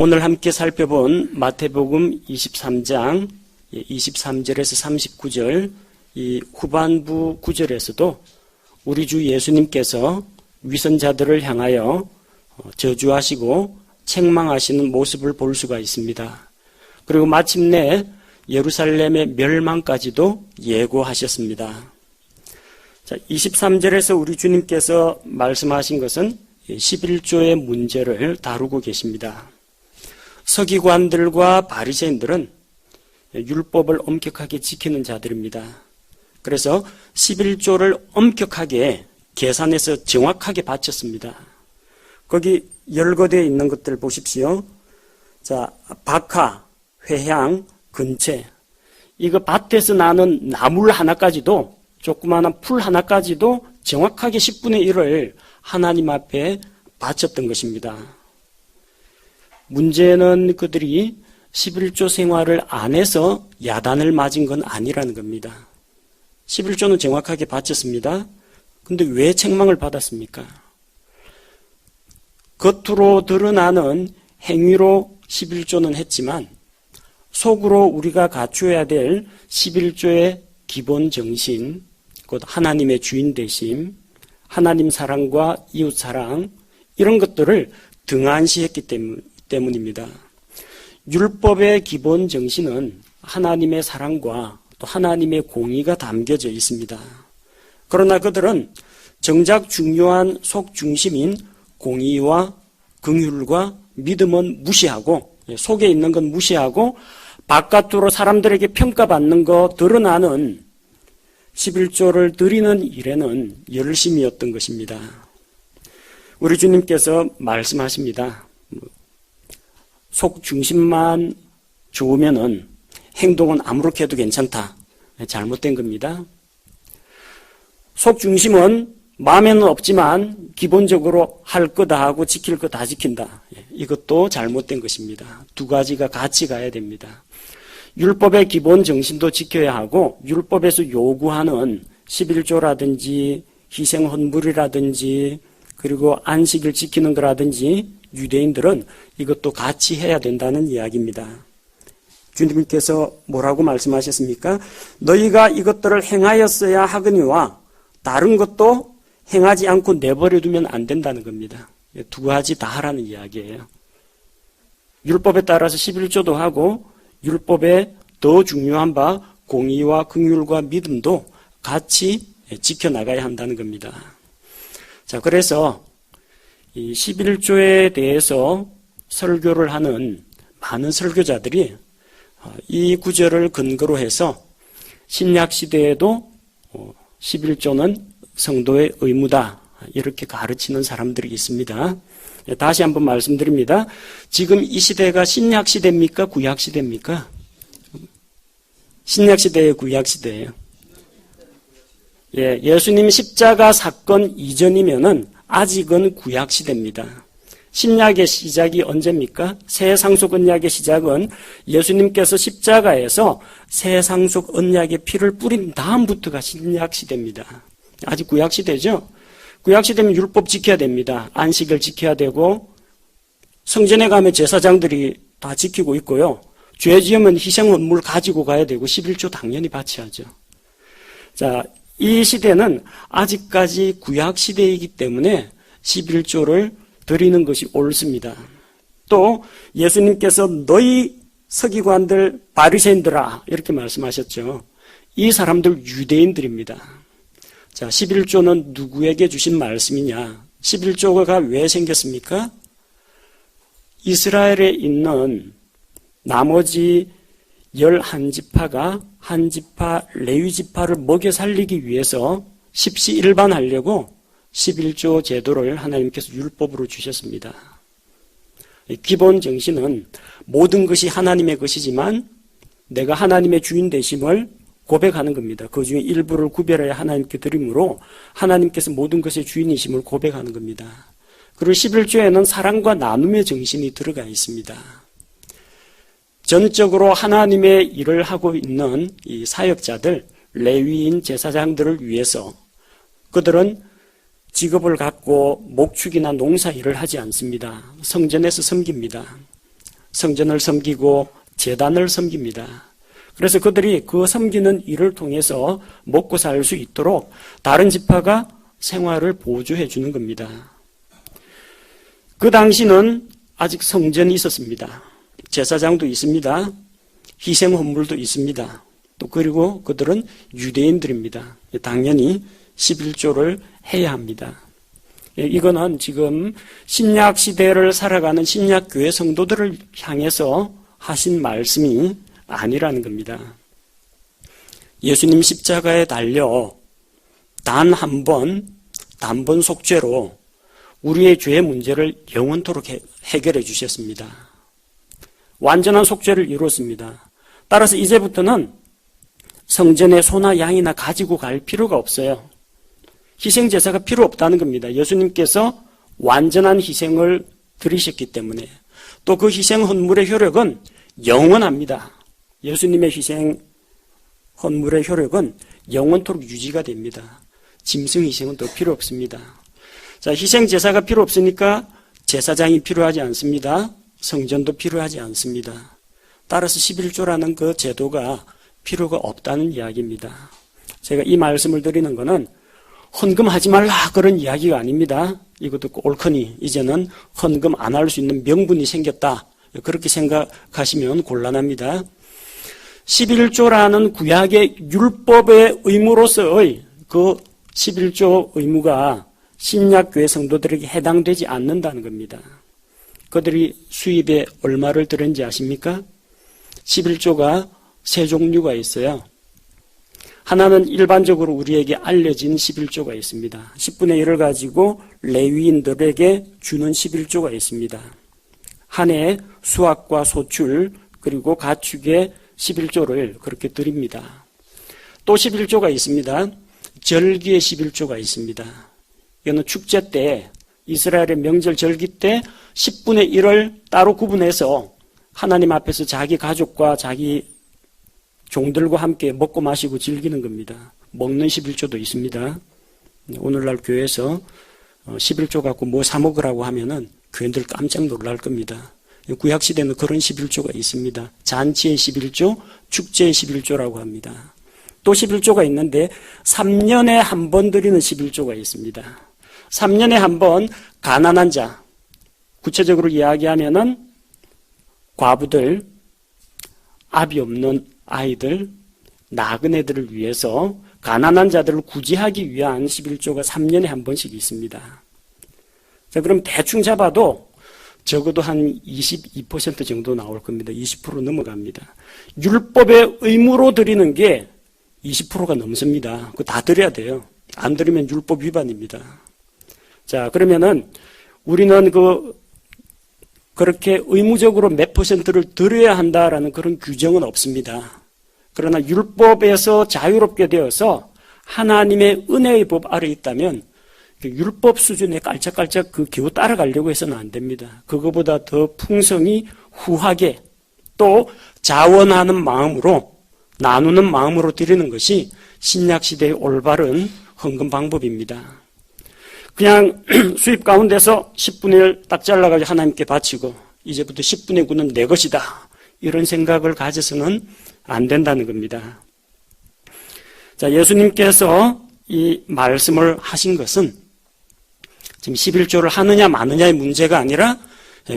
오늘 함께 살펴본 마태복음 23장 23절에서 39절 이 후반부 구절에서도 우리 주 예수님께서 위선자들을 향하여 저주하시고 책망하시는 모습을 볼 수가 있습니다. 그리고 마침내 예루살렘의 멸망까지도 예고하셨습니다. 자, 23절에서 우리 주님께서 말씀하신 것은 11조의 문제를 다루고 계십니다. 서기관들과 바리새인들은 율법을 엄격하게 지키는 자들입니다. 그래서 11조를 엄격하게 계산해서 정확하게 바쳤습니다. 거기 열거되어 있는 것들 보십시오. 자, 박하, 회향, 근채. 이거 밭에서 나는 나물 하나까지도, 조그마한 풀 하나까지도 정확하게 10분의 1을 하나님 앞에 바쳤던 것입니다. 문제는 그들이 11조 생활을 안 해서 야단을 맞은 건 아니라는 겁니다. 11조는 정확하게 바쳤습니다. 근데 왜 책망을 받았습니까? 겉으로 드러나는 행위로 11조는 했지만 속으로 우리가 갖추어야 될 11조의 기본 정신, 곧 하나님의 주인 되심, 하나님 사랑과 이웃 사랑, 이런 것들을 등한시했기 때문입니다. 율법의 기본 정신은 하나님의 사랑과 또 하나님의 공의가 담겨져 있습니다. 그러나 그들은 정작 중요한 속중심인 공의와 긍휼과 믿음은 무시하고, 속에 있는 건 무시하고 바깥으로 사람들에게 평가받는 거 드러나는 11조를 드리는 일에는 열심이었던 것입니다. 우리 주님께서 말씀하십니다. 속 중심만 좋으면은 행동은 아무렇게 해도 괜찮다. 잘못된 겁니다. 속 중심은 마음에는 없지만 기본적으로 할 거 다 하고 지킬 거 다 지킨다. 이것도 잘못된 것입니다. 두 가지가 같이 가야 됩니다. 율법의 기본 정신도 지켜야 하고 율법에서 요구하는 11조라든지 희생 헌물이라든지 그리고 안식일 지키는 거라든지 유대인들은 이것도 같이 해야 된다는 이야기입니다. 주님께서 뭐라고 말씀하셨습니까? 너희가 이것들을 행하였어야 하거니와 다른 것도 행하지 않고 내버려 두면 안 된다는 겁니다. 두 가지 다 하라는 이야기예요. 율법에 따라서 11조도 하고 율법에 더 중요한 바 공의와 긍휼과 믿음도 같이 지켜나가야 한다는 겁니다. 자, 그래서 이 11조에 대해서 설교를 하는 많은 설교자들이 이 구절을 근거로 해서 신약시대에도 11조는 성도의 의무다 이렇게 가르치는 사람들이 있습니다. 다시 한번 말씀드립니다. 지금 이 시대가 신약시대입니까? 구약시대입니까? 신약시대예요, 구약시대예요? 예, 예수님 십자가 사건 이전이면은 아직은 구약시대입니다. 신약의 시작이 언제입니까? 새 상속 언약의 시작은 예수님께서 십자가에서 새 상속 언약의 피를 뿌린 다음부터가 신약시대입니다. 아직 구약시대죠? 구약시대면 율법 지켜야 됩니다. 안식을 지켜야 되고 성전에 가면 제사장들이 다 지키고 있고요. 죄 지으면 희생헌물 가지고 가야 되고 11조 당연히 바쳐야죠. 자, 이 시대는 아직까지 구약시대이기 때문에 11조를 드리는 것이 옳습니다. 또 예수님께서 너희 서기관들 바리새인들아 이렇게 말씀하셨죠. 이 사람들 유대인들입니다. 자, 11조는 누구에게 주신 말씀이냐? 11조가 왜 생겼습니까? 이스라엘에 있는 나머지 11지파가 한 지파 레위 지파를 먹여 살리기 위해서 십시일반하려고 11조 제도를 하나님께서 율법으로 주셨습니다. 기본 정신은 모든 것이 하나님의 것이지만 내가 하나님의 주인 되심을 고백하는 겁니다. 그 중에 일부를 구별해야 하나님께 드림으로 하나님께서 모든 것의 주인이심을 고백하는 겁니다. 그리고 11조에는 사랑과 나눔의 정신이 들어가 있습니다. 전적으로 하나님의 일을 하고 있는 이 사역자들, 레위인 제사장들을 위해서 그들은 직업을 갖고 목축이나 농사 일을 하지 않습니다. 성전에서 섬깁니다. 성전을 섬기고 제단을 섬깁니다. 그래서 그들이 그 섬기는 일을 통해서 먹고 살 수 있도록 다른 지파가 생활을 보조해 주는 겁니다. 그 당시는 아직 성전이 있었습니다. 제사장도 있습니다. 희생 헌물도 있습니다. 또 그리고 그들은 유대인들입니다. 당연히 11조를 해야 합니다. 이거는 지금 신약 시대를 살아가는 신약 교회 성도들을 향해서 하신 말씀이 아니라는 겁니다. 예수님 십자가에 달려 단 한 번, 단번 속죄로 우리의 죄의 문제를 영원토록 해결해 주셨습니다. 완전한 속죄를 이루었습니다. 따라서 이제부터는 성전에 소나 양이나 가지고 갈 필요가 없어요. 희생제사가 필요 없다는 겁니다. 예수님께서 완전한 희생을 드리셨기 때문에 또 그 희생 헌물의 효력은 영원합니다. 예수님의 희생 헌물의 효력은 영원토록 유지가 됩니다. 짐승 희생은 더 필요 없습니다. 자, 희생제사가 필요 없으니까 제사장이 필요하지 않습니다. 성전도 필요하지 않습니다. 따라서 11조라는 그 제도가 필요가 없다는 이야기입니다. 제가 이 말씀을 드리는 것은 헌금하지 말라 그런 이야기가 아닙니다. 이것도 옳거니 이제는 헌금 안 할 수 있는 명분이 생겼다. 그렇게 생각하시면 곤란합니다. 11조라는 구약의 율법의 의무로서의 그 11조 의무가 신약교회 성도들에게 해당되지 않는다는 겁니다. 그들이 수입에 얼마를 들였는지 아십니까? 11조가 세 종류가 있어요. 하나는 일반적으로 우리에게 알려진 11조가 있습니다. 10분의 1을 가지고 레위인들에게 주는 11조가 있습니다. 한 해에 수확과 소출 그리고 가축의 11조를 그렇게 드립니다. 또 11조가 있습니다. 절기의 11조가 있습니다. 이거는 축제 때 이스라엘의 명절 절기 때 10분의 1을 따로 구분해서 하나님 앞에서 자기 가족과 자기 종들과 함께 먹고 마시고 즐기는 겁니다. 먹는 11조도 있습니다. 오늘날 교회에서 11조 갖고 뭐 사 먹으라고 하면은 교인들 깜짝 놀랄 겁니다. 구약시대는 그런 11조가 있습니다. 잔치의 11조, 축제의 11조라고 합니다. 또 11조가 있는데 3년에 한 번 드리는 11조가 있습니다. 3년에 한 번 가난한 자, 구체적으로 이야기하면은 과부들, 아비 없는 아이들, 나그네들을 위해서 가난한 자들을 구제하기 위한 11조가 3년에 한 번씩 있습니다. 자, 그럼 대충 잡아도 적어도 한 22% 정도 나올 겁니다. 20% 넘어갑니다. 율법의 의무로 드리는 게 20%가 넘습니다. 그거 다 드려야 돼요. 안 드리면 율법 위반입니다. 자, 그러면은 우리는 그렇게 의무적으로 몇 %를 드려야 한다라는 그런 규정은 없습니다. 그러나 율법에서 자유롭게 되어서 하나님의 은혜의 법 아래 있다면 율법 수준에 깔짝깔짝 그 겨우 따라가려고 해서는 안 됩니다. 그거보다 더 풍성히 후하게 또 자원하는 마음으로 나누는 마음으로 드리는 것이 신약시대의 올바른 헌금 방법입니다. 그냥 수입 가운데서 10분의 1 딱 잘라가지고 하나님께 바치고 이제부터 10분의 9는 내 것이다. 이런 생각을 가져서는 안 된다는 겁니다. 자, 예수님께서 이 말씀을 하신 것은 지금 11조를 하느냐 마느냐의 문제가 아니라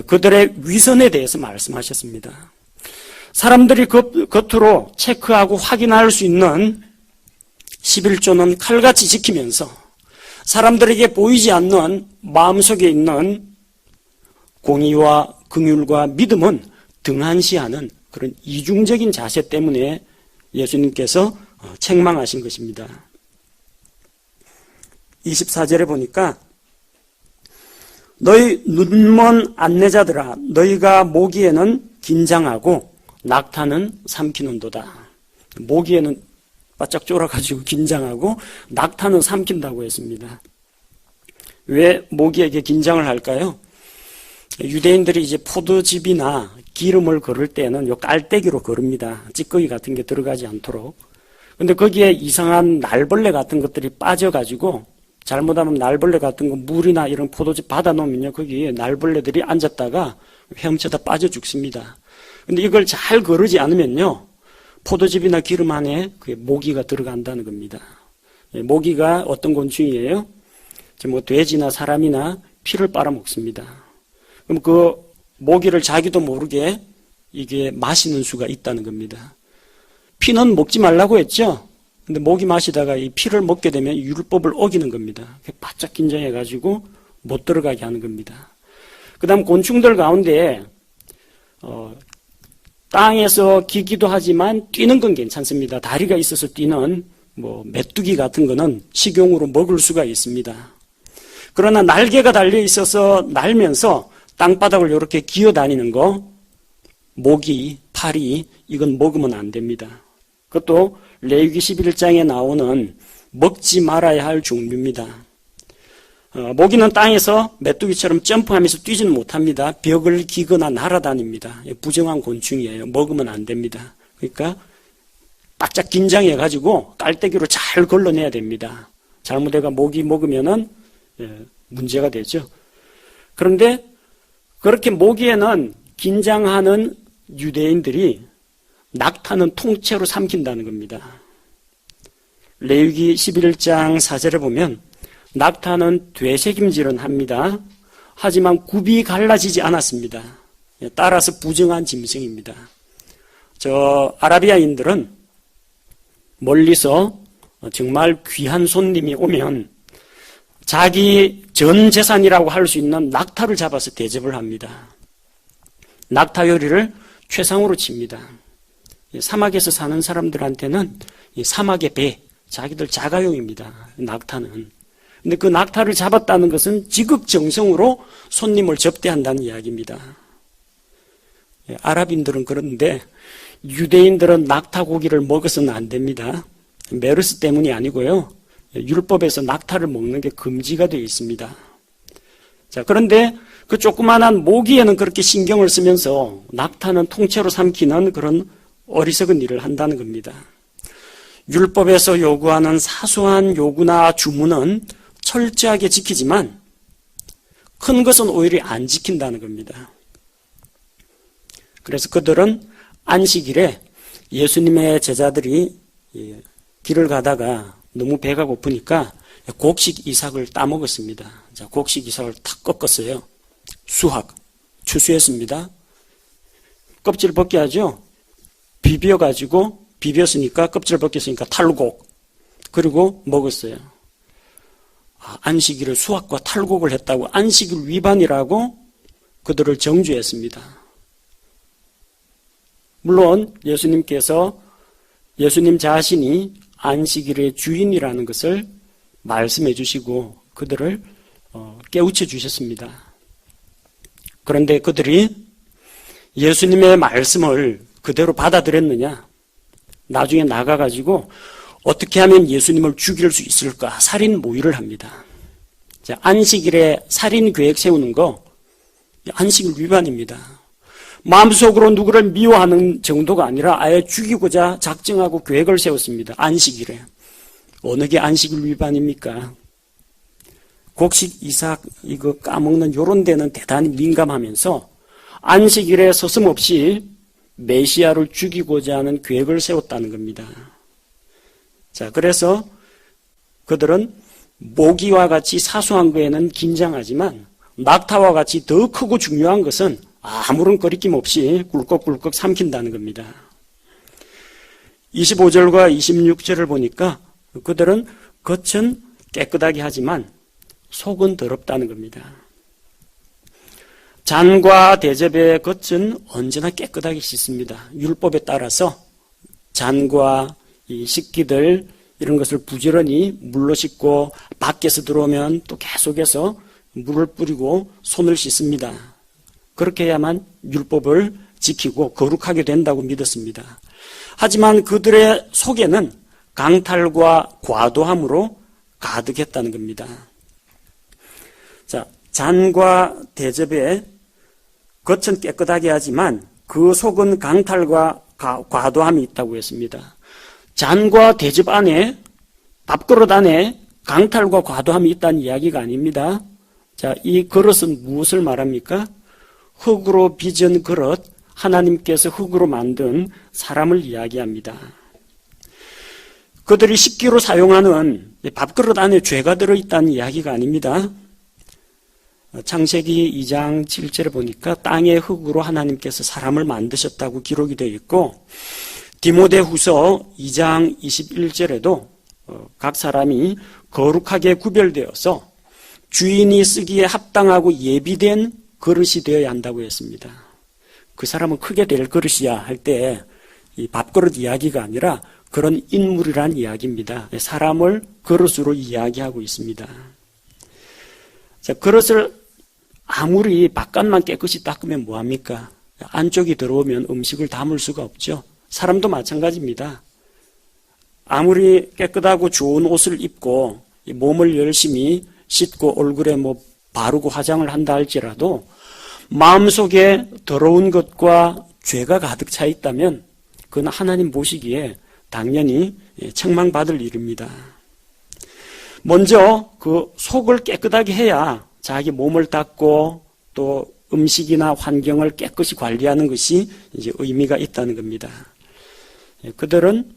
그들의 위선에 대해서 말씀하셨습니다. 사람들이 겉으로 체크하고 확인할 수 있는 11조는 칼같이 지키면서 사람들에게 보이지 않는 마음속에 있는 공의와 긍휼과 믿음은 등한시하는 그런 이중적인 자세 때문에 예수님께서 책망하신 것입니다. 24절에 보니까 너희 눈먼 안내자들아 너희가 모기에는 긴장하고 낙타는 삼키는도다. 모기에는 바짝 쫄아가지고 긴장하고 낙타는 삼킨다고 했습니다. 왜 모기에게 긴장을 할까요? 유대인들이 이제 포도즙이나 기름을 거를 때는 요 깔때기로 거릅니다. 찌꺼기 같은 게 들어가지 않도록. 근데 거기에 이상한 날벌레 같은 것들이 빠져가지고 잘못하면 날벌레 같은 거 물이나 이런 포도즙 받아놓으면요 거기에 날벌레들이 앉았다가 헤엄쳐다 빠져 죽습니다. 근데 이걸 잘 거르지 않으면요, 포도즙이나 기름 안에 모기가 들어간다는 겁니다. 모기가 어떤 곤충이에요? 뭐 돼지나 사람이나 피를 빨아먹습니다. 그럼 그 모기를 자기도 모르게 이게 마시는 수가 있다는 겁니다. 피는 먹지 말라고 했죠? 근데 모기 마시다가 이 피를 먹게 되면 율법을 어기는 겁니다. 바짝 긴장해가지고 못 들어가게 하는 겁니다. 그 다음 곤충들 가운데, 땅에서 기기도 하지만 뛰는 건 괜찮습니다. 다리가 있어서 뛰는 뭐 메뚜기 같은 거는 식용으로 먹을 수가 있습니다. 그러나 날개가 달려 있어서 날면서 땅바닥을 이렇게 기어다니는 거, 모기, 파리, 이건 먹으면 안 됩니다. 그것도 레위기 11장에 나오는 먹지 말아야 할 종류입니다. 모기는 땅에서 메뚜기처럼 점프하면서 뛰지는 못합니다. 벽을 기거나 날아다닙니다. 부정한 곤충이에요. 먹으면 안 됩니다. 그러니까 바짝 긴장해가지고 깔때기로 잘 걸러내야 됩니다. 잘못해가 모기 먹으면은 문제가 되죠. 그런데 그렇게 모기에는 긴장하는 유대인들이 낙타는 통째로 삼킨다는 겁니다. 레위기 11장 4절에 보면 낙타는 되새김질은 합니다. 하지만 굽이 갈라지지 않았습니다. 따라서 부정한 짐승입니다. 아라비아인들은 멀리서 정말 귀한 손님이 오면 자기 전 재산이라고 할 수 있는 낙타를 잡아서 대접을 합니다. 낙타 요리를 최상으로 칩니다. 사막에서 사는 사람들한테는 사막의 배, 자기들 자가용입니다. 낙타는. 근데 그 낙타를 잡았다는 것은 지극정성으로 손님을 접대한다는 이야기입니다. 아랍인들은 그런데 유대인들은 낙타 고기를 먹어서는 안 됩니다. 메르스 때문이 아니고요. 율법에서 낙타를 먹는 게 금지가 되어 있습니다. 자, 그런데 그 조그만한 모기에는 그렇게 신경을 쓰면서 낙타는 통째로 삼키는 그런 어리석은 일을 한다는 겁니다. 율법에서 요구하는 사소한 요구나 주문은 철저하게 지키지만 큰 것은 오히려 안 지킨다는 겁니다. 그래서 그들은 안식일에 예수님의 제자들이 길을 가다가 너무 배가 고프니까 곡식 이삭을 따먹었습니다. 자, 곡식 이삭을 탁 꺾었어요. 수확, 추수했습니다. 껍질 벗게 하죠. 비볐으니까 껍질 벗겼으니까 탈곡. 그리고 먹었어요. 안식일을 수확과 탈곡을 했다고 안식일 위반이라고 그들을 정죄했습니다. 물론 예수님께서 예수님 자신이 안식일의 주인이라는 것을 말씀해 주시고 그들을 깨우쳐 주셨습니다. 그런데 그들이 예수님의 말씀을 그대로 받아들였느냐? 나중에 나가가지고 어떻게 하면 예수님을 죽일 수 있을까? 살인 모의를 합니다. 자, 안식일에 살인 계획 세우는 거 안식일 위반입니다. 마음속으로 누구를 미워하는 정도가 아니라 아예 죽이고자 작정하고 계획을 세웠습니다. 안식일에. 어느 게 안식일 위반입니까? 곡식 이삭 이거 까먹는 요런 데는 대단히 민감하면서 안식일에 서슴없이 메시아를 죽이고자 하는 계획을 세웠다는 겁니다. 자, 그래서 그들은 모기와 같이 사소한 거에는 긴장하지만 낙타와 같이 더 크고 중요한 것은 아무런 거리낌 없이 꿀꺽꿀꺽 삼킨다는 겁니다. 25절과 26절을 보니까 그들은 겉은 깨끗하게 하지만 속은 더럽다는 겁니다. 잔과 대접의 겉은 언제나 깨끗하게 씻습니다. 율법에 따라서 잔과 이 식기들 이런 것을 부지런히 물로 씻고 밖에서 들어오면 또 계속해서 물을 뿌리고 손을 씻습니다. 그렇게 해야만 율법을 지키고 거룩하게 된다고 믿었습니다. 하지만 그들의 속에는 강탈과 과도함으로 가득했다는 겁니다. 자, 잔과 대접의 겉은 깨끗하게 하지만 그 속은 강탈과 과도함이 있다고 했습니다. 잔과 대접 안에, 밥그릇 안에 강탈과 과도함이 있다는 이야기가 아닙니다. 자, 이 그릇은 무엇을 말합니까? 흙으로 빚은 그릇, 하나님께서 흙으로 만든 사람을 이야기합니다. 그들이 식기로 사용하는 밥그릇 안에 죄가 들어있다는 이야기가 아닙니다. 창세기 2장 7절에 보니까 땅의 흙으로 하나님께서 사람을 만드셨다고 기록이 되어 있고, 디모데후서 2장 21절에도 각 사람이 거룩하게 구별되어서 주인이 쓰기에 합당하고 예비된 그릇이 되어야 한다고 했습니다. 그 사람은 크게 될 그릇이야 할 때 이 밥그릇 이야기가 아니라 그런 인물이란 이야기입니다. 사람을 그릇으로 이야기하고 있습니다. 자, 그릇을 아무리 바깥만 깨끗이 닦으면 뭐합니까? 안쪽이 들어오면 음식을 담을 수가 없죠. 사람도 마찬가지입니다. 아무리 깨끗하고 좋은 옷을 입고 몸을 열심히 씻고 얼굴에 바르고 화장을 한다 할지라도 마음속에 더러운 것과 죄가 가득 차 있다면 그건 하나님 보시기에 당연히 책망받을 일입니다. 먼저 그 속을 깨끗하게 해야 자기 몸을 닦고 또 음식이나 환경을 깨끗이 관리하는 것이 이제 의미가 있다는 겁니다. 그들은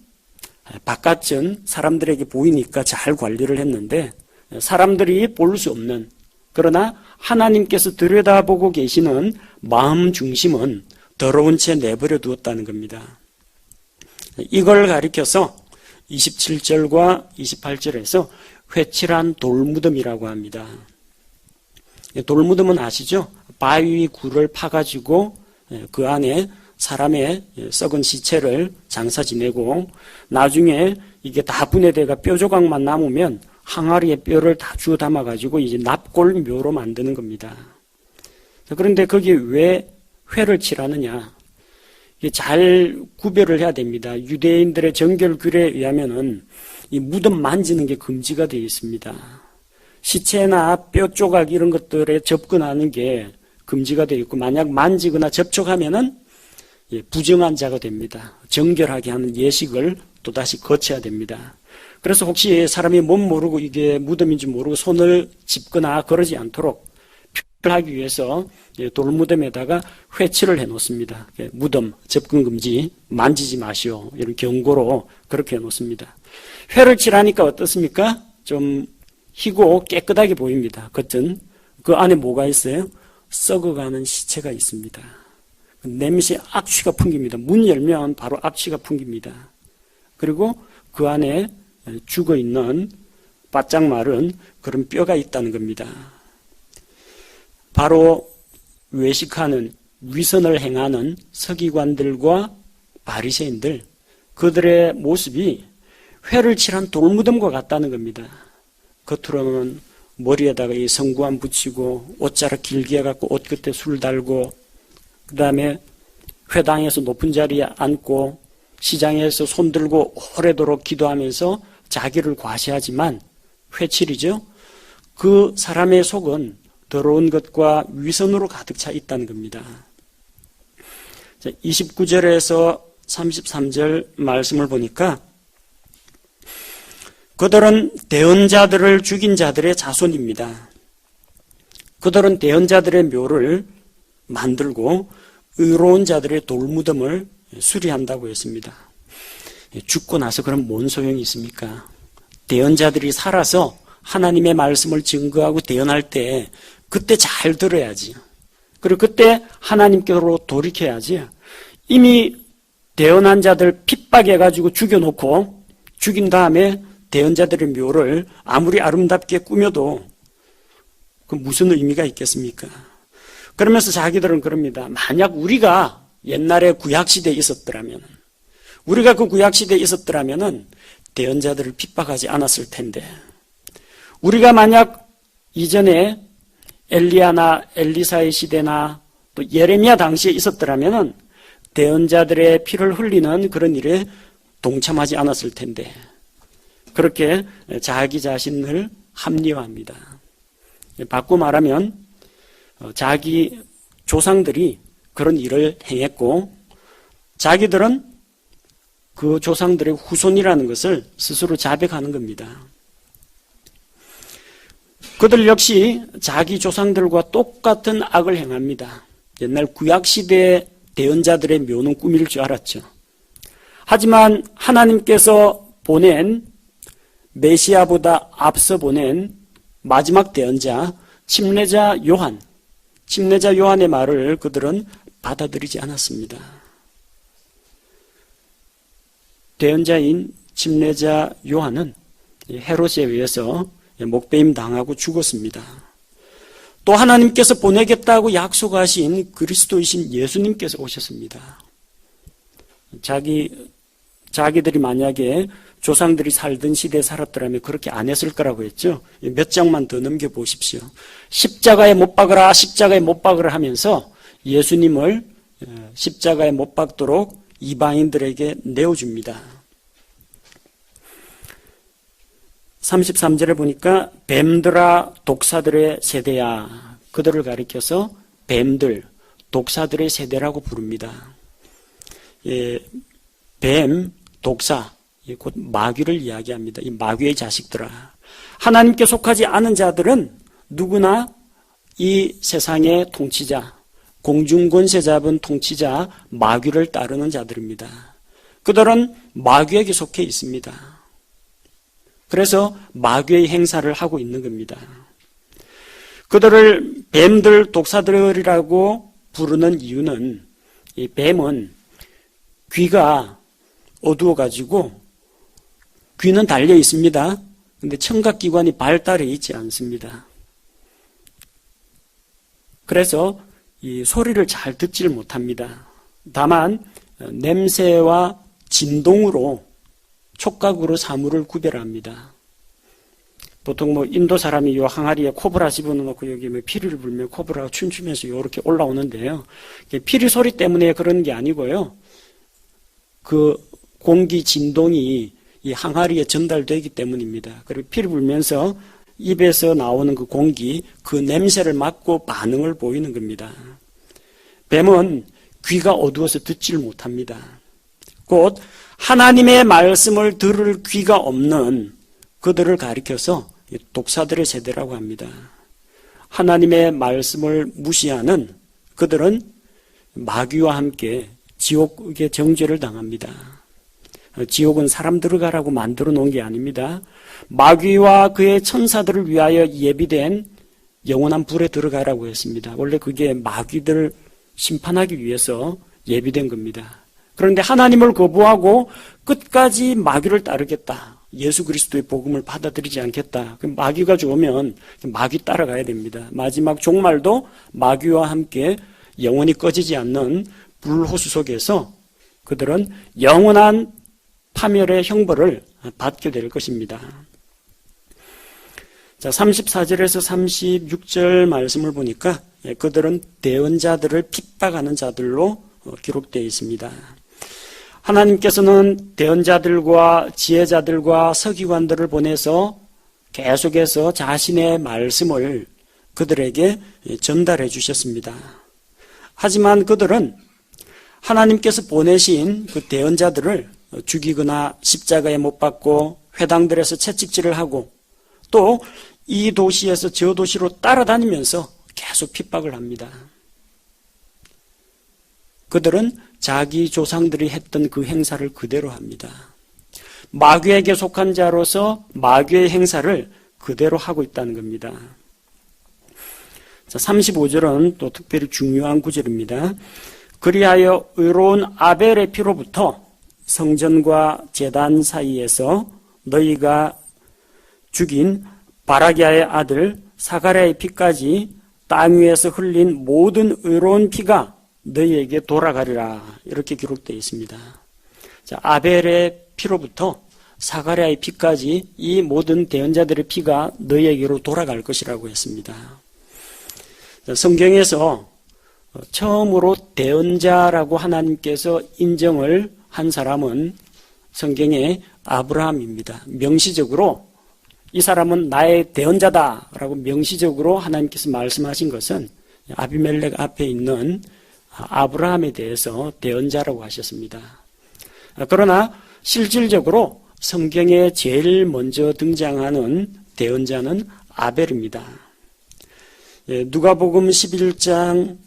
바깥은 사람들에게 보이니까 잘 관리를 했는데 사람들이 볼 수 없는, 그러나 하나님께서 들여다보고 계시는 마음 중심은 더러운 채 내버려 두었다는 겁니다. 이걸 가리켜서 27절과 28절에서 회칠한 돌무덤이라고 합니다. 돌무덤은 아시죠? 바위 굴을 파가지고 그 안에 사람의 썩은 시체를 장사 지내고 나중에 이게 다 분해돼가 뼈 조각만 남으면 항아리에 뼈를 다 주워 담아가지고 이제 납골묘로 만드는 겁니다. 그런데 거기에 왜 회를 칠하느냐? 잘 구별을 해야 됩니다. 유대인들의 정결규례에 의하면은 이 무덤 만지는 게 금지가 되어 있습니다. 시체나 뼈 조각 이런 것들에 접근하는 게 금지가 되어 있고, 만약 만지거나 접촉하면은 부정한 자가 됩니다. 정결하게 하는 예식을 또다시 거쳐야 됩니다. 그래서 혹시 사람이 몸 모르고 이게 무덤인지 모르고 손을 짚거나 그러지 않도록 하기 위해서 돌무덤에다가 회칠을 해놓습니다. 무덤 접근 금지, 만지지 마시오, 이런 경고로 그렇게 해놓습니다. 회를 칠하니까 어떻습니까? 좀 희고 깨끗하게 보입니다. 겉은. 그 안에 뭐가 있어요? 썩어가는 시체가 있습니다. 냄새, 악취가 풍깁니다. 문 열면 바로 악취가 풍깁니다. 그리고 그 안에 죽어있는 바짝 마른 그런 뼈가 있다는 겁니다. 바로 외식하는, 위선을 행하는 서기관들과 바리새인들, 그들의 모습이 회를 칠한 돌무덤과 같다는 겁니다. 겉으로는 머리에다가 이 성구안 붙이고 옷자락 길게 해갖고 옷 끝에 술 달고, 그 다음에 회당에서 높은 자리에 앉고 시장에서 손 들고 오래도록 기도하면서 자기를 과시하지만 회칠이죠. 그 사람의 속은 더러운 것과 위선으로 가득 차 있다는 겁니다. 29절에서 33절 말씀을 보니까 그들은 대언자들을 죽인 자들의 자손입니다. 그들은 대언자들의 묘를 만들고 의로운 자들의 돌무덤을 수리한다고 했습니다. 죽고 나서 그럼 뭔 소용이 있습니까? 대언자들이 살아서 하나님의 말씀을 증거하고 대언할 때 그때 잘 들어야지. 그리고 그때 하나님께로 돌이켜야지. 이미 대언한 자들 핍박해가지고 죽여놓고 죽인 다음에 대언자들의 묘를 아무리 아름답게 꾸며도 그 무슨 의미가 있겠습니까? 그러면서 자기들은 그럽니다. 만약 우리가 옛날에 구약시대에 있었더라면, 우리가 그 구약시대에 있었더라면 대언자들을 핍박하지 않았을 텐데, 우리가 만약 이전에 엘리야나 엘리사의 시대나 또 예레미야 당시에 있었더라면 대언자들의 피를 흘리는 그런 일에 동참하지 않았을 텐데, 그렇게 자기 자신을 합리화합니다. 바꿔 말하면 자기 조상들이 그런 일을 행했고 자기들은 그 조상들의 후손이라는 것을 스스로 자백하는 겁니다. 그들 역시 자기 조상들과 똑같은 악을 행합니다. 옛날 구약시대 대언자들의 묘는 꿈일 줄 알았죠. 하지만 하나님께서 보낸 메시아보다 앞서 보낸 마지막 대언자 침례자 요한의 말을 그들은 받아들이지 않았습니다. 대언자인 침례자 요한은 헤롯에 의해서 목배임 당하고 죽었습니다. 또 하나님께서 보내겠다고 약속하신 그리스도이신 예수님께서 오셨습니다. 자기들이 만약에 조상들이 살던 시대에 살았더라면 그렇게 안 했을 거라고 했죠. 몇 장만 더 넘겨보십시오. 십자가에 못 박으라, 십자가에 못 박으라 하면서 예수님을 십자가에 못 박도록 이방인들에게 내어줍니다. 33절에 보니까 뱀들아 독사들의 세대야, 그들을 가리켜서 뱀들, 독사들의 세대라고 부릅니다. 뱀, 독사, 곧 마귀를 이야기합니다. 이 마귀의 자식들아. 하나님께 속하지 않은 자들은 누구나 이 세상의 통치자, 공중권세 잡은 통치자 마귀를 따르는 자들입니다. 그들은 마귀에게 속해 있습니다. 그래서 마귀의 행사를 하고 있는 겁니다. 그들을 뱀들, 독사들이라고 부르는 이유는 이 뱀은 귀가 어두워가지고 귀는 달려 있습니다. 근데 청각기관이 발달해 있지 않습니다. 그래서 이 소리를 잘 듣지를 못합니다. 다만 냄새와 진동으로 촉각으로 사물을 구별합니다. 보통 인도 사람이 요 항아리에 코브라 집어넣고 여기 피리를 불며 코브라가 춤추면서 이렇게 올라오는데요. 피리 소리 때문에 그런 게 아니고요. 그 공기 진동이 이 항아리에 전달되기 때문입니다. 그리고 피를 불면서 입에서 나오는 그 공기, 그 냄새를 맡고 반응을 보이는 겁니다. 뱀은 귀가 어두워서 듣지를 못합니다. 곧 하나님의 말씀을 들을 귀가 없는 그들을 가리켜서 독사들의 세대라고 합니다. 하나님의 말씀을 무시하는 그들은 마귀와 함께 지옥의 정죄를 당합니다. 지옥은 사람 들어가라고 만들어 놓은 게 아닙니다. 마귀와 그의 천사들을 위하여 예비된 영원한 불에 들어가라고 했습니다. 원래 그게 마귀들을 심판하기 위해서 예비된 겁니다. 그런데 하나님을 거부하고 끝까지 마귀를 따르겠다, 예수 그리스도의 복음을 받아들이지 않겠다, 그럼 마귀가 좋으면 마귀 따라가야 됩니다. 마지막 종말도 마귀와 함께 영원히 꺼지지 않는 불호수 속에서 그들은 영원한 파멸의 형벌을 받게 될 것입니다. 자, 34절에서 36절 말씀을 보니까 그들은 대언자들을 핍박하는 자들로 기록되어 있습니다. 하나님께서는 대언자들과 지혜자들과 서기관들을 보내서 계속해서 자신의 말씀을 그들에게 전달해 주셨습니다. 하지만 그들은 하나님께서 보내신 그 대언자들을 죽이거나 십자가에 못 박고 회당들에서 채찍질을 하고 또 이 도시에서 저 도시로 따라다니면서 계속 핍박을 합니다. 그들은 자기 조상들이 했던 그 행사를 그대로 합니다. 마귀에게 속한 자로서 마귀의 행사를 그대로 하고 있다는 겁니다. 자, 35절은 또 특별히 중요한 구절입니다. 그리하여 의로운 아벨의 피로부터 성전과 제단 사이에서 너희가 죽인 바라기아의 아들 사가랴의 피까지 땅 위에서 흘린 모든 의로운 피가 너희에게 돌아가리라, 이렇게 기록되어 있습니다. 자, 아벨의 피로부터 사가랴의 피까지 이 모든 대언자들의 피가 너희에게로 돌아갈 것이라고 했습니다. 자, 성경에서 처음으로 대언자라고 하나님께서 인정을 한 사람은 성경의 아브라함입니다. 명시적으로 이 사람은 나의 대언자다라고 명시적으로 하나님께서 말씀하신 것은 아비멜렉 앞에 있는 아브라함에 대해서 대언자라고 하셨습니다. 그러나 실질적으로 성경에 제일 먼저 등장하는 대언자는 아벨입니다. 누가복음 11장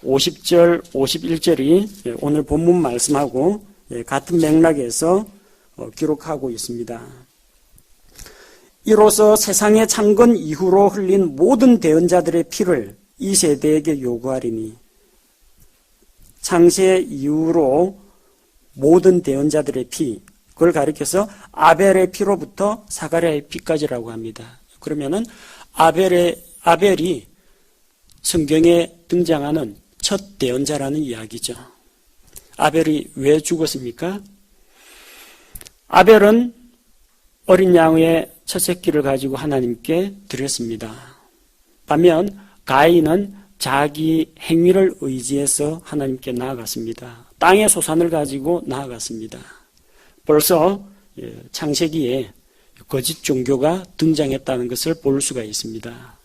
50절, 51절이 오늘 본문 말씀하고 같은 맥락에서 기록하고 있습니다. 이로써 세상의 창건 이후로 흘린 모든 대언자들의 피를 이 세대에게 요구하리니, 창세 이후로 모든 대언자들의 피, 그걸 가리켜서 아벨의 피로부터 사가랴의 피까지라고 합니다. 그러면은 아벨이 성경에 등장하는 첫 대언자라는 이야기죠. 아벨이 왜 죽었습니까? 아벨은 어린 양의 첫 새끼를 가지고 하나님께 드렸습니다. 반면 가인은 자기 행위를 의지해서 하나님께 나아갔습니다. 땅의 소산을 가지고 나아갔습니다. 벌써 창세기에 거짓 종교가 등장했다는 것을 볼 수가 있습니다.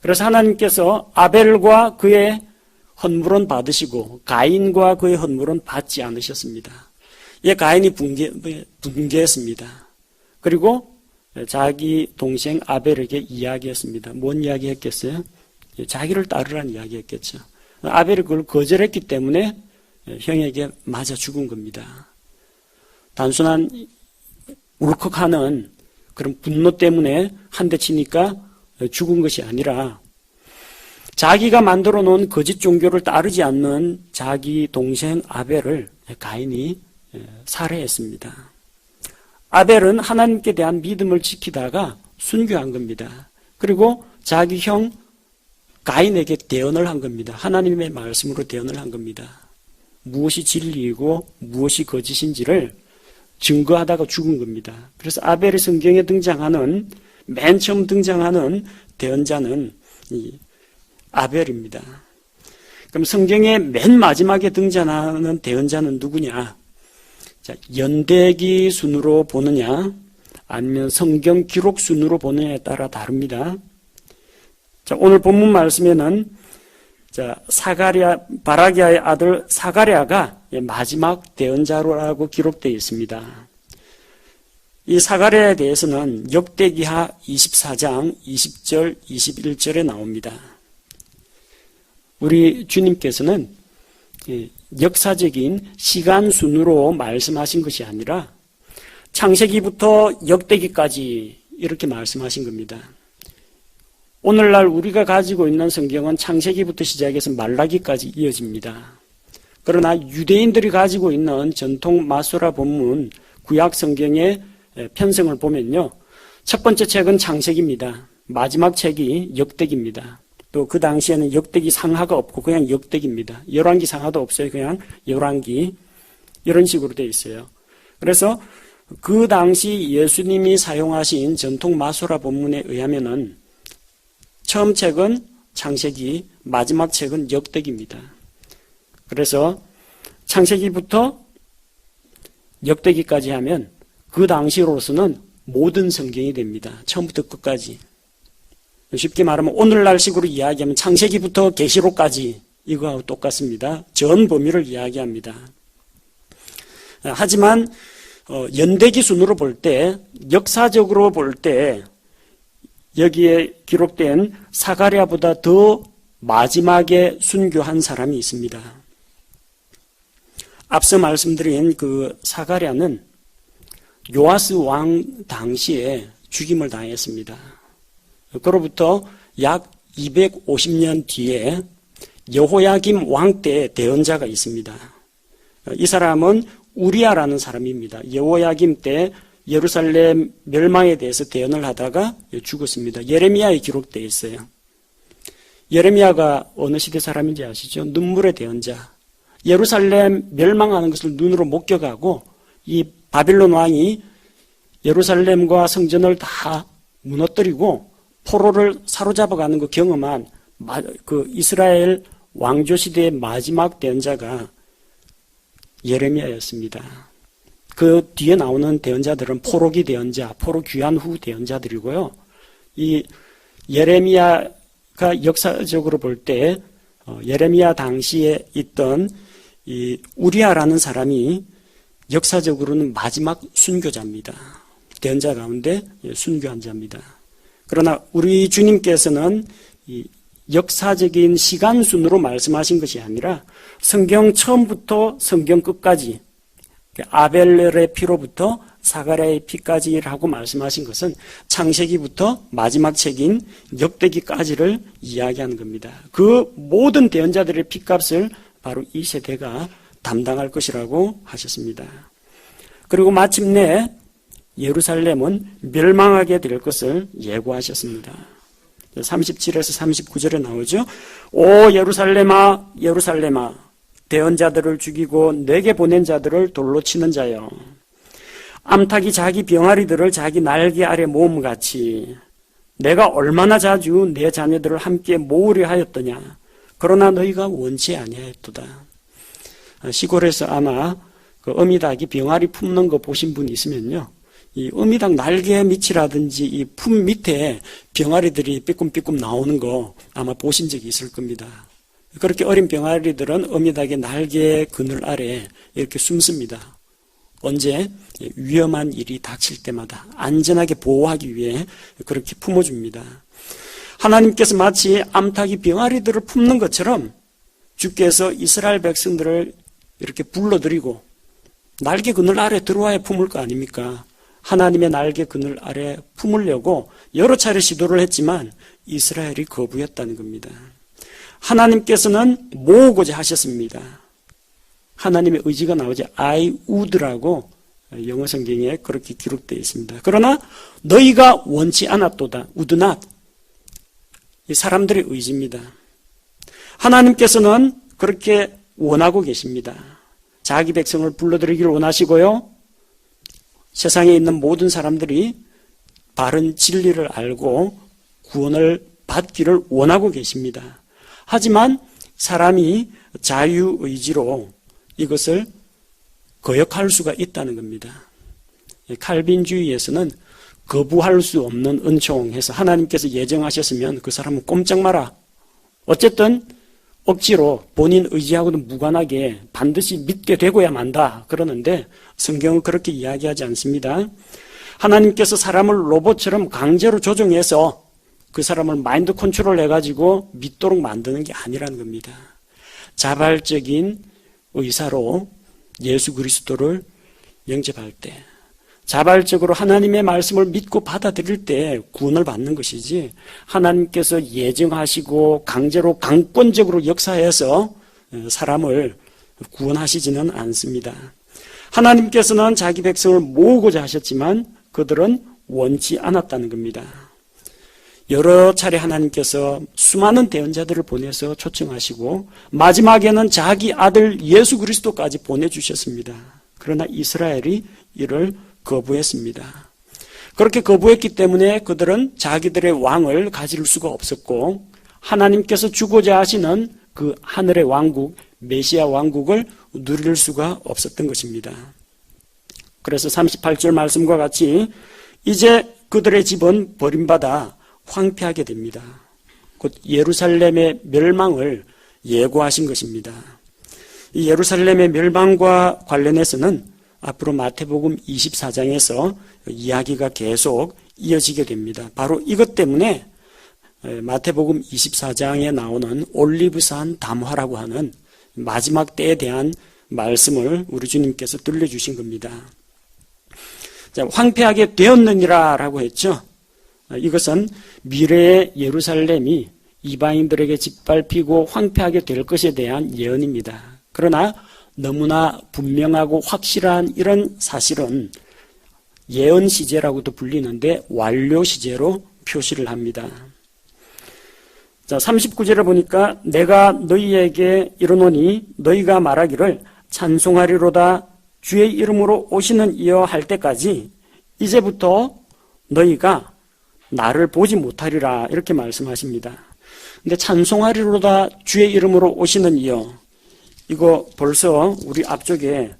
그래서 하나님께서 아벨과 그의 헌물은 받으시고 가인과 그의 헌물은 받지 않으셨습니다. 가인이 분개했습니다. 그리고 자기 동생 아벨에게 이야기했습니다. 뭔 이야기했겠어요? 자기를 따르라는 이야기했겠죠. 아벨이 그걸 거절했기 때문에 형에게 맞아 죽은 겁니다. 단순한 울컥하는 그런 분노 때문에 한 대 치니까 죽은 것이 아니라 자기가 만들어 놓은 거짓 종교를 따르지 않는 자기 동생 아벨을 가인이 살해했습니다. 아벨은 하나님께 대한 믿음을 지키다가 순교한 겁니다. 그리고 자기 형 가인에게 대언을 한 겁니다. 하나님의 말씀으로 대언을 한 겁니다. 무엇이 진리이고 무엇이 거짓인지를 증거하다가 죽은 겁니다. 그래서 아벨의 성경에 등장하는 맨 처음 등장하는 대언자는 이 아벨입니다. 그럼 성경의 맨 마지막에 등장하는 대언자는 누구냐? 자, 연대기 순으로 보느냐 아니면 성경 기록 순으로 보느냐에 따라 다릅니다. 자, 오늘 본문 말씀에는 바라기아의 아들 사가랴가 마지막 대언자라고 기록되어 있습니다. 이 사가랴에 대해서는 역대기하 24장 20절 21절에 나옵니다. 우리 주님께서는 역사적인 시간 순으로 말씀하신 것이 아니라 창세기부터 역대기까지 이렇게 말씀하신 겁니다. 오늘날 우리가 가지고 있는 성경은 창세기부터 시작해서 말라기까지 이어집니다. 그러나 유대인들이 가지고 있는 전통 마소라 본문 구약 성경의 편성을 보면요, 첫 번째 책은 창세기입니다. 마지막 책이 역대기입니다. 또 그 당시에는 역대기 상하가 없고 그냥 역대기입니다. 열왕기 상하도 없어요. 그냥 열왕기 이런 식으로 되어 있어요. 그래서 그 당시 예수님이 사용하신 전통 마소라 본문에 의하면은 처음 책은 창세기, 마지막 책은 역대기입니다. 그래서 창세기부터 역대기까지 하면 그 당시로서는 모든 성경이 됩니다. 처음부터 끝까지. 쉽게 말하면 오늘날식으로 이야기하면 창세기부터 계시록까지 이거하고 똑같습니다. 전 범위를 이야기합니다. 하지만 연대기 순으로 볼 때, 역사적으로 볼 때 여기에 기록된 사가랴보다 더 마지막에 순교한 사람이 있습니다. 앞서 말씀드린 그 사가랴는 요아스 왕 당시에 죽임을 당했습니다. 그로부터 약 250년 뒤에 여호야김 왕 때 대언자가 있습니다. 이 사람은 우리아라는 사람입니다. 여호야김 때 예루살렘 멸망에 대해서 대언을 하다가 죽었습니다. 예레미야에 기록되어 있어요. 예레미야가 어느 시대 사람인지 아시죠? 눈물의 대언자. 예루살렘 멸망하는 것을 눈으로 목격하고 이 바빌론 왕이 예루살렘과 성전을 다 무너뜨리고 포로를 사로잡아가는 거 경험한 그 이스라엘 왕조 시대의 마지막 대언자가 예레미야였습니다. 그 뒤에 나오는 대언자들은 포로기 대언자, 포로 귀환 후 대언자들이고요. 이 예레미야가 역사적으로 볼 때 예레미야 당시에 있던 이 우리아라는 사람이 역사적으로는 마지막 순교자입니다. 대언자 가운데 순교한 자입니다. 그러나 우리 주님께서는 이 역사적인 시간순으로 말씀하신 것이 아니라 성경 처음부터 성경 끝까지 아벨의 피로부터 사가랴의 피까지라고 말씀하신 것은 창세기부터 마지막 책인 역대기까지를 이야기하는 겁니다. 그 모든 대언자들의 피값을 바로 이 세대가 담당할 것이라고 하셨습니다. 그리고 마침내 예루살렘은 멸망하게 될 것을 예고하셨습니다. 37에서 39절에 나오죠. 오 예루살렘아 예루살렘아 대언자들을 죽이고 내게 보낸 자들을 돌로 치는 자여 암탉이 자기 병아리들을 자기 날개 아래 모음같이 내가 얼마나 자주 내 자녀들을 함께 모으려 하였더냐 그러나 너희가 원치 아니하였도다. 시골에서 아마 그 어미닭이 병아리 품는 거 보신 분 있으면요, 이 어미닭 날개 밑이라든지 이 품 밑에 병아리들이 삐꿈삐꿈 나오는 거 아마 보신 적이 있을 겁니다. 그렇게 어린 병아리들은 어미닭의 날개 그늘 아래 이렇게 숨습니다. 언제? 위험한 일이 닥칠 때마다 안전하게 보호하기 위해 그렇게 품어줍니다. 하나님께서 마치 암탉이 병아리들을 품는 것처럼 주께서 이스라엘 백성들을 이렇게 불러들이고 날개 그늘 아래 들어와야 품을 거 아닙니까? 하나님의 날개 그늘 아래 품으려고 여러 차례 시도를 했지만 이스라엘이 거부했다는 겁니다. 하나님께서는 모으고자 하셨습니다. 하나님의 의지가 나오지 I would라고 영어 성경에 그렇게 기록되어 있습니다. 그러나 너희가 원치 않았도다. would not. 이 사람들의 의지입니다. 하나님께서는 그렇게 원하고 계십니다. 자기 백성을 불러들이기를 원하시고요. 세상에 있는 모든 사람들이 바른 진리를 알고 구원을 받기를 원하고 계십니다. 하지만 사람이 자유의지로 이것을 거역할 수가 있다는 겁니다. 칼빈주의에서는 거부할 수 없는 은총해서 하나님께서 예정하셨으면 그 사람은 꼼짝 마라. 어쨌든 억지로 본인 의지하고는 무관하게 반드시 믿게 되고야 만다 그러는데 성경은 그렇게 이야기하지 않습니다. 하나님께서 사람을 로봇처럼 강제로 조종해서 그 사람을 마인드 컨트롤 해가지고 믿도록 만드는 게 아니라는 겁니다. 자발적인 의사로 예수 그리스도를 영접할 때, 자발적으로 하나님의 말씀을 믿고 받아들일 때 구원을 받는 것이지 하나님께서 예정하시고 강제로 강권적으로 역사해서 사람을 구원하시지는 않습니다. 하나님께서는 자기 백성을 모으고자 하셨지만 그들은 원치 않았다는 겁니다. 여러 차례 하나님께서 수많은 대언자들을 보내서 초청하시고 마지막에는 자기 아들 예수 그리스도까지 보내주셨습니다. 그러나 이스라엘이 이를 거부했습니다. 그렇게 거부했기 때문에 그들은 자기들의 왕을 가질 수가 없었고 하나님께서 주고자 하시는 그 하늘의 왕국, 메시아 왕국을 누릴 수가 없었던 것입니다. 그래서 38절 말씀과 같이 이제 그들의 집은 버림받아 황폐하게 됩니다. 곧 예루살렘의 멸망을 예고하신 것입니다. 이 예루살렘의 멸망과 관련해서는 앞으로 마태복음 24장에서 이야기가 계속 이어지게 됩니다. 바로 이것 때문에 마태복음 24장에 나오는 올리브산 담화라고 하는 마지막 때에 대한 말씀을 우리 주님께서 들려주신 겁니다. 자, 황폐하게 되었느니라 라고 했죠. 이것은 미래의 예루살렘이 이방인들에게 짓밟히고 황폐하게 될 것에 대한 예언입니다. 그러나 너무나 분명하고 확실한 이런 사실은 예언 시제라고도 불리는데 완료 시제로 표시를 합니다. 자, 39절에 보니까 내가 너희에게 이르노니 너희가 말하기를 찬송하리로다 주의 이름으로 오시는 이여 할 때까지 이제부터 너희가 나를 보지 못하리라 이렇게 말씀하십니다. 근데 찬송하리로다 주의 이름으로 오시는 이여, 이거 벌써 우리 앞쪽에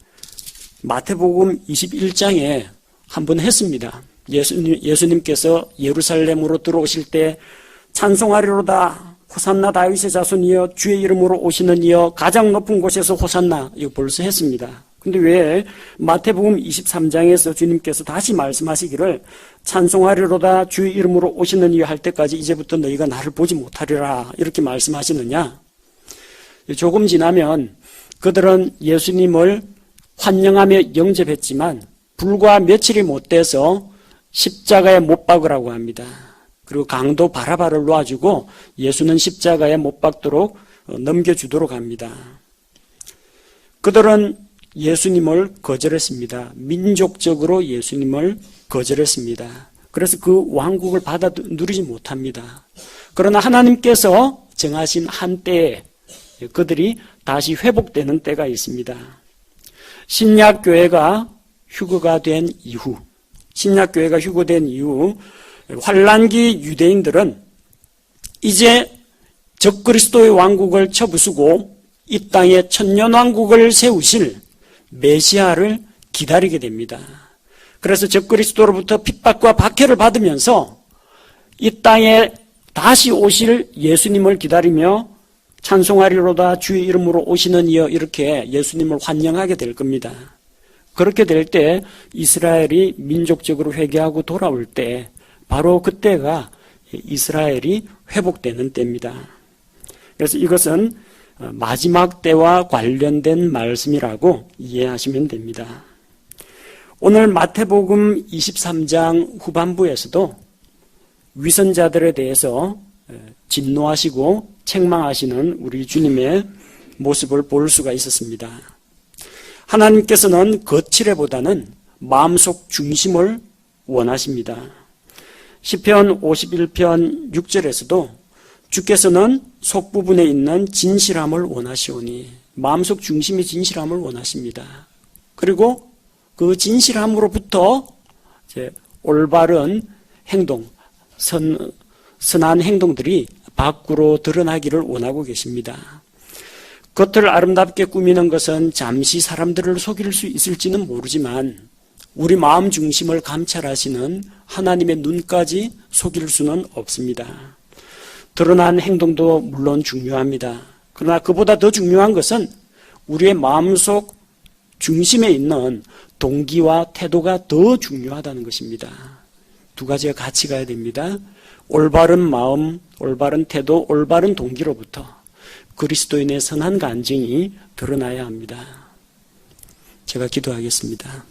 마태복음 21장에 한번 했습니다. 예수님께서 예루살렘으로 들어오실 때 찬송하리로다 호산나 다윗의 자손이여 주의 이름으로 오시는 이여 가장 높은 곳에서 호산나, 이거 벌써 했습니다. 근데 왜 마태복음 23장에서 주님께서 다시 말씀하시기를 찬송하리로다 주의 이름으로 오시는 이 할 때까지 이제부터 너희가 나를 보지 못하리라 이렇게 말씀하시느냐? 조금 지나면 그들은 예수님을 환영하며 영접했지만 불과 며칠이 못 돼서 십자가에 못 박으라고 합니다. 그리고 강도 바라바를 놓아주고 예수는 십자가에 못 박도록 넘겨주도록 합니다. 그들은 예수님을 거절했습니다. 민족적으로 예수님을 거절했습니다. 그래서 그 왕국을 받아 누리지 못합니다. 그러나 하나님께서 정하신 한때에 그들이 다시 회복되는 때가 있습니다. 신약교회가 휴거가 된 이후, 환란기 유대인들은 이제 적그리스도의 왕국을 쳐부수고 이 땅에 천년왕국을 세우실 메시아를 기다리게 됩니다. 그래서 적그리스도로부터 핍박과 박해를 받으면서 이 땅에 다시 오실 예수님을 기다리며 찬송하리로다 주의 이름으로 오시는 이여 이렇게 예수님을 환영하게 될 겁니다. 그렇게 될 때 이스라엘이 민족적으로 회개하고 돌아올 때 바로 그때가 이스라엘이 회복되는 때입니다. 그래서 이것은 마지막 때와 관련된 말씀이라고 이해하시면 됩니다. 오늘 마태복음 23장 후반부에서도 위선자들에 대해서 진노하시고 책망하시는 우리 주님의 모습을 볼 수가 있었습니다. 하나님께서는 거칠애보다는 마음속 중심을 원하십니다. 시편 51편 6절에서도 주께서는 속부분에 있는 진실함을 원하시오니 마음속 중심의 진실함을 원하십니다. 그리고 그 진실함으로부터 이제 올바른 행동, 선한 행동들이 밖으로 드러나기를 원하고 계십니다. 겉을 아름답게 꾸미는 것은 잠시 사람들을 속일 수 있을지는 모르지만 우리 마음 중심을 감찰하시는 하나님의 눈까지 속일 수는 없습니다. 드러난 행동도 물론 중요합니다. 그러나 그보다 더 중요한 것은 우리의 마음속 중심에 있는 동기와 태도가 더 중요하다는 것입니다. 두 가지가 같이 가야 됩니다. 올바른 마음, 올바른 태도, 올바른 동기로부터 그리스도인의 선한 간증이 드러나야 합니다. 제가 기도하겠습니다.